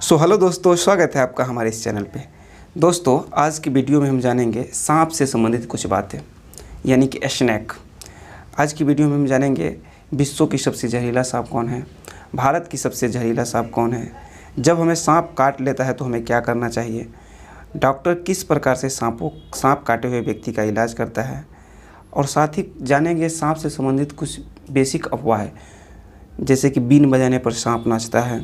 Hello दोस्तों, स्वागत है आपका हमारे इस चैनल पे। दोस्तों, आज की वीडियो में हम जानेंगे सांप से संबंधित कुछ बातें, यानी कि स्नेक। आज की वीडियो में हम जानेंगे विश्व की सबसे जहरीला सांप कौन है, भारत की सबसे जहरीला सांप कौन है, जब हमें सांप काट लेता है तो हमें क्या करना चाहिए, डॉक्टर किस प्रकार से सांप काटे हुए व्यक्ति का इलाज करता है, और साथ ही जानेंगे सांप से संबंधित कुछ बेसिक अफवाह, जैसे कि बीन बजाने पर सांप नाचता है,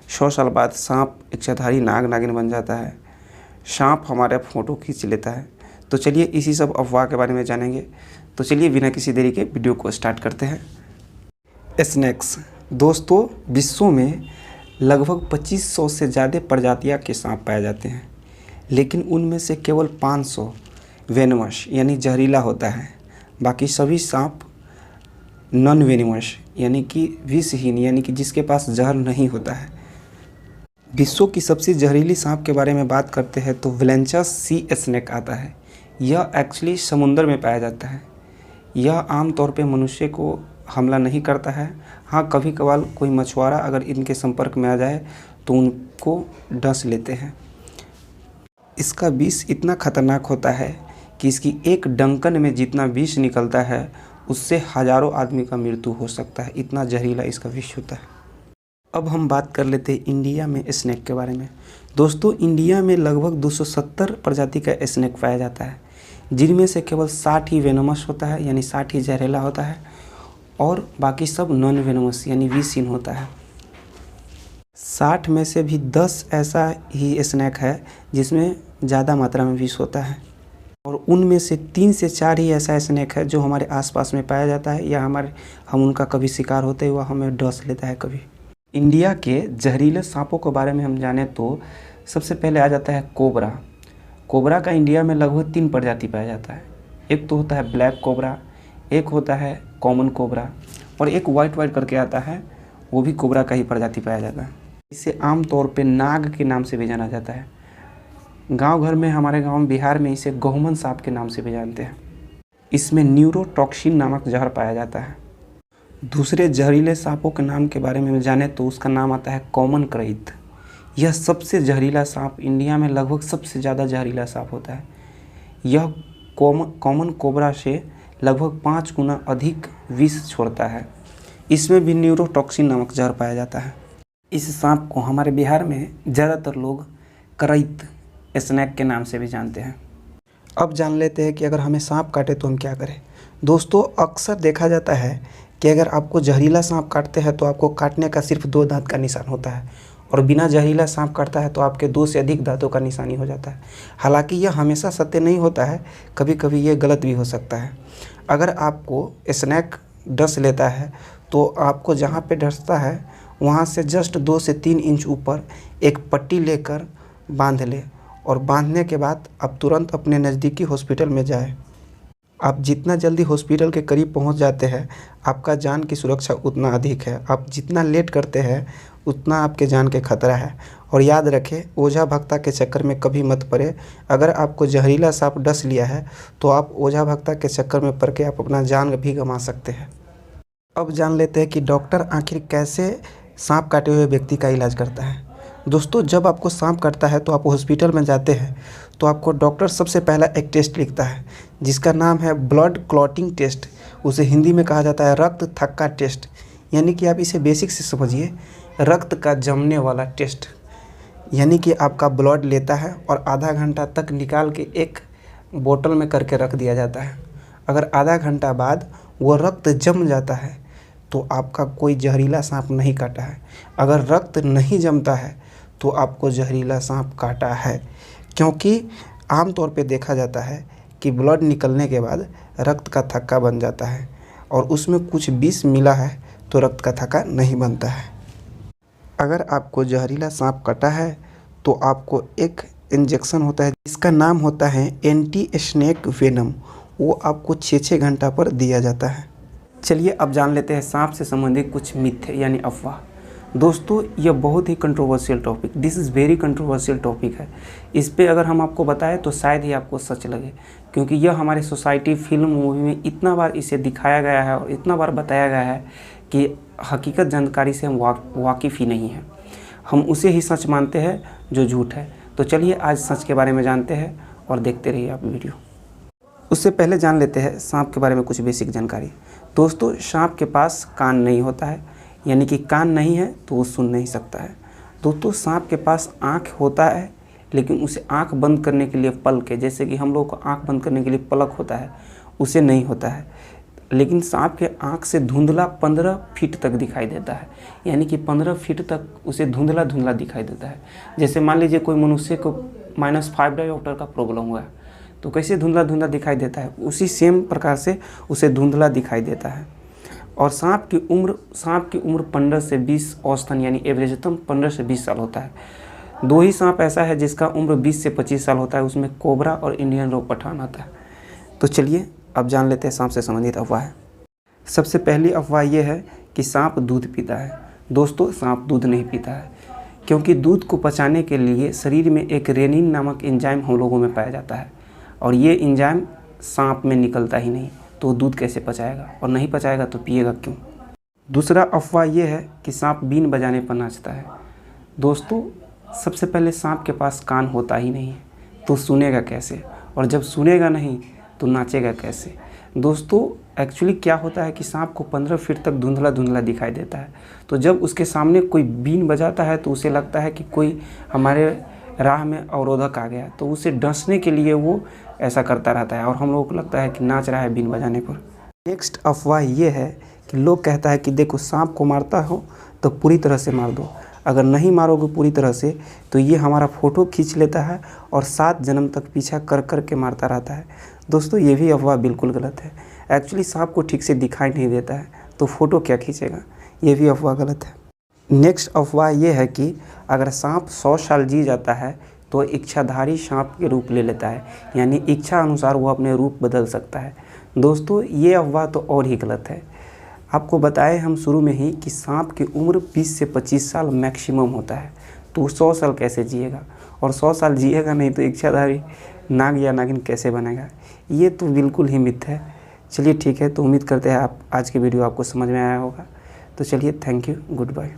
100 साल बाद सांप इच्छाधारी नाग नागिन बन जाता है, सांप हमारे फ़ोटो खींच लेता है। तो चलिए इसी सब अफवाह के बारे में जानेंगे। तो चलिए बिना किसी देरी के वीडियो को स्टार्ट करते हैं। स्नेक्स। दोस्तों, विश्व में लगभग 2500 से ज़्यादा प्रजातियां के सांप पाए जाते हैं, लेकिन उनमें से केवल 500 वेनमस यानी जहरीला होता है। बाकी सभी सांप नॉन वेनमस यानी कि विषहीन, यानी कि जिसके पास जहर नहीं होता है। विश्व की सबसे जहरीली सांप के बारे में बात करते हैं तो वैलेंचा सी स्नेक आता है। यह एक्चुअली समुद्र में पाया जाता है। यह आमतौर पे मनुष्य को हमला नहीं करता है। हाँ, कभी कभार कोई मछुआरा अगर इनके संपर्क में आ जाए तो उनको डस लेते हैं। इसका विष इतना खतरनाक होता है कि इसकी एक डंकन में जितना विष निकलता है उससे हज़ारों आदमी का मृत्यु हो सकता है। इतना जहरीला इसका विष होता है। अब हम बात कर लेते हैं इंडिया में स्नेक के बारे में। दोस्तों, इंडिया में लगभग 270 प्रजाति का स्नेक पाया जाता है, जिनमें से केवल 60 ही वेनमस होता है, यानी 60 ही जहरीला होता है, और बाकी सब नॉन वेनमस यानी विषहीन होता है। 60 में से भी 10 ऐसा ही स्नेक है जिसमें ज़्यादा मात्रा में विष होता है, और उनमें से 3 से 4 ही ऐसा स्नेक है जो हमारे आसपास में पाया जाता है, या हम उनका कभी शिकार होते हुआ हमें डस लेता है कभी। इंडिया के जहरीले सांपों के बारे में हम जाने तो सबसे पहले आ जाता है कोबरा। कोबरा का इंडिया में लगभग 3 प्रजाति पाया जाता है। एक तो होता है ब्लैक कोबरा, एक होता है कॉमन कोबरा, और एक वाइट करके आता है, वो भी कोबरा का ही प्रजाति पाया जाता है। इसे आमतौर पे नाग के नाम से भी जाना जाता है। गांव घर में, हमारे गांव बिहार में इसे गहुमन सांप के नाम से भी जानते हैं। इसमें न्यूरोटॉक्सिन नामक जहर पाया जाता है। दूसरे जहरीले सांपों के नाम के बारे में जाने तो उसका नाम आता है कॉमन क्रैत। यह सबसे जहरीला सांप, इंडिया में लगभग सबसे ज़्यादा जहरीला सांप होता है। यह कॉमन कोबरा से लगभग 5 गुना अधिक विष छोड़ता है। इसमें भी न्यूरोटॉक्सिन नामक जहर पाया जाता है। इस सांप को हमारे बिहार में ज़्यादातर लोग क्रैत स्नेक के नाम से भी जानते हैं। अब जान लेते हैं कि अगर हमें सांप काटे तो हम क्या करें। दोस्तों, अक्सर देखा जाता है कि अगर आपको जहरीला सांप काटते हैं तो आपको काटने का सिर्फ 2 दांत का निशान होता है, और बिना जहरीला सांप काटता है तो आपके 2 से अधिक दांतों का निशानी हो जाता है। हालांकि यह हमेशा सत्य नहीं होता है, कभी कभी ये गलत भी हो सकता है। अगर आपको स्नेक डस लेता है तो आपको जहाँ पे डसता है वहाँ से जस्ट 2 से 3 इंच ऊपर एक पट्टी लेकर बांध ले, और बांधने के बाद आप तुरंत अपने नज़दीकी हॉस्पिटल में जाएँ। आप जितना जल्दी हॉस्पिटल के करीब पहुंच जाते हैं, आपका जान की सुरक्षा उतना अधिक है। आप जितना लेट करते हैं उतना आपके जान के खतरा है। और याद रखें, ओझा भक्ता के चक्कर में कभी मत पड़े। अगर आपको जहरीला सांप डस लिया है तो आप ओझा भक्ता के चक्कर में पड़ के आप अपना जान भी गंवा सकते हैं। अब जान लेते हैं कि डॉक्टर आखिर कैसे सांप काटे हुए व्यक्ति का इलाज करता है। दोस्तों, जब आपको सांप काटता है तो आप हॉस्पिटल में जाते हैं तो आपको डॉक्टर सबसे पहला एक टेस्ट लिखता है जिसका नाम है ब्लड क्लॉटिंग टेस्ट। उसे हिंदी में कहा जाता है रक्त थक्का टेस्ट, यानी कि आप इसे बेसिक से समझिए, रक्त का जमने वाला टेस्ट। यानी कि आपका ब्लड लेता है और आधा घंटा तक निकाल के एक बोतल में करके रख दिया जाता है। अगर आधा घंटा बाद वो रक्त जम जाता है तो आपका कोई जहरीला सांप नहीं काटा है। अगर रक्त नहीं जमता है तो आपको जहरीला सांप काटा है, क्योंकि आमतौर पे देखा जाता है कि ब्लड निकलने के बाद रक्त का थक्का बन जाता है, और उसमें कुछ विष मिला है तो रक्त का थक्का नहीं बनता है। अगर आपको जहरीला सांप काटा है तो आपको एक इंजेक्शन होता है जिसका नाम होता है एंटी स्नेक वेनम। वो आपको 6 घंटा पर दिया जाता है। चलिए अब जान लेते हैं सांप से संबंधित कुछ मिथ यानी अफवाह। दोस्तों, यह बहुत ही controversial topic, this is very controversial topic है। इस पे अगर हम आपको बताएं तो शायद ही आपको सच लगे, क्योंकि यह हमारे सोसाइटी, फिल्म, मूवी में इतना बार इसे दिखाया गया है और इतना बार बताया गया है कि हकीकत जानकारी से हम वाकिफ़ ही नहीं है। हम उसे ही सच मानते हैं जो झूठ है। तो चलिए आज सच के बारे में जानते हैं और देखते रहिए आप वीडियो। उससे पहले जान लेते हैं सांप के बारे में कुछ बेसिक जानकारी। दोस्तों, सांप के पास कान नहीं होता है, यानी कि कान नहीं है तो वो सुन नहीं सकता है। दोस्तों, सांप के पास आँख होता है, लेकिन उसे आँख बंद करने के लिए पलक है, जैसे कि हम लोग को आँख बंद करने के लिए पलक होता है, उसे नहीं होता है। लेकिन सांप के आँख से धुंधला 15 फीट तक दिखाई देता है, यानी कि 15 फीट तक उसे धुंधला धुंधला दिखाई देता है। जैसे मान लीजिए कोई मनुष्य को -5 डायोप्टर का प्रॉब्लम हुआ है, तो कैसे धुंधला धुंधला दिखाई देता है, उसी सेम प्रकार से उसे धुंधला दिखाई देता है। और सांप की उम्र 15 से 20 औसतन यानी एवरेजतम 15 से 20 साल होता है। 2 ही सांप ऐसा है जिसका उम्र 20 से 25 साल होता है, उसमें कोबरा और इंडियन रॉक पठान आता है। तो चलिए अब जान लेते हैं सांप से संबंधित अफवाह। सबसे पहली अफवाह यह है कि सांप दूध पीता है। दोस्तों, सांप दूध नहीं पीता है, क्योंकि दूध को पचाने के लिए शरीर में एक रेनिन नामक एंजाइम हम लोगों में पाया जाता है, और ये एंजाइम सांप में निकलता ही नहीं, तो दूध कैसे पचाएगा, और नहीं पचाएगा तो पिएगा क्यों। दूसरा अफवाह यह है कि सांप बीन बजाने पर नाचता है। दोस्तों, सबसे पहले सांप के पास कान होता ही नहीं है, तो सुनेगा कैसे, और जब सुनेगा नहीं तो नाचेगा कैसे। दोस्तों, एक्चुअली क्या होता है कि सांप को 15 फीट तक धुंधला धुंधला दिखाई देता है, तो जब उसके सामने कोई बीन बजाता है तो उसे लगता है कि कोई हमारे राह में अवरोधक आ गया, तो उसे डसने के लिए वो ऐसा करता रहता है, और हम लोगों को लगता है कि नाच रहा है बीन बजाने पर। नेक्स्ट अफवाह ये है कि लोग कहता है कि देखो, सांप को मारता हो तो पूरी तरह से मार दो, अगर नहीं मारोगे पूरी तरह से तो ये हमारा फ़ोटो खींच लेता है और 7 जन्म तक पीछा कर कर के मारता रहता है। दोस्तों, ये भी अफवाह बिल्कुल गलत है। एक्चुअली सांप को ठीक से दिखाई नहीं देता है, तो फ़ोटो क्या खींचेगा, ये भी अफवाह गलत है। नेक्स्ट अफवाह ये है कि अगर सांप 100 साल जी जाता है तो इच्छाधारी सांप के रूप ले लेता है, यानी इच्छा अनुसार वो अपने रूप बदल सकता है। दोस्तों, ये अफवाह तो और ही गलत है। आपको बताए हम शुरू में ही कि सांप की उम्र 20 से 25 साल मैक्सिमम होता है, तो 100 साल कैसे जिएगा, और 100 साल जिएगा नहीं तो इच्छाधारी नाग या नागिन कैसे बनेगा। ये तो बिल्कुल ही मिथ है। चलिए ठीक है, तो उम्मीद करते हैं आप आज की वीडियो आपको समझ में आया होगा। तो चलिए, थैंक यू, गुड बाय।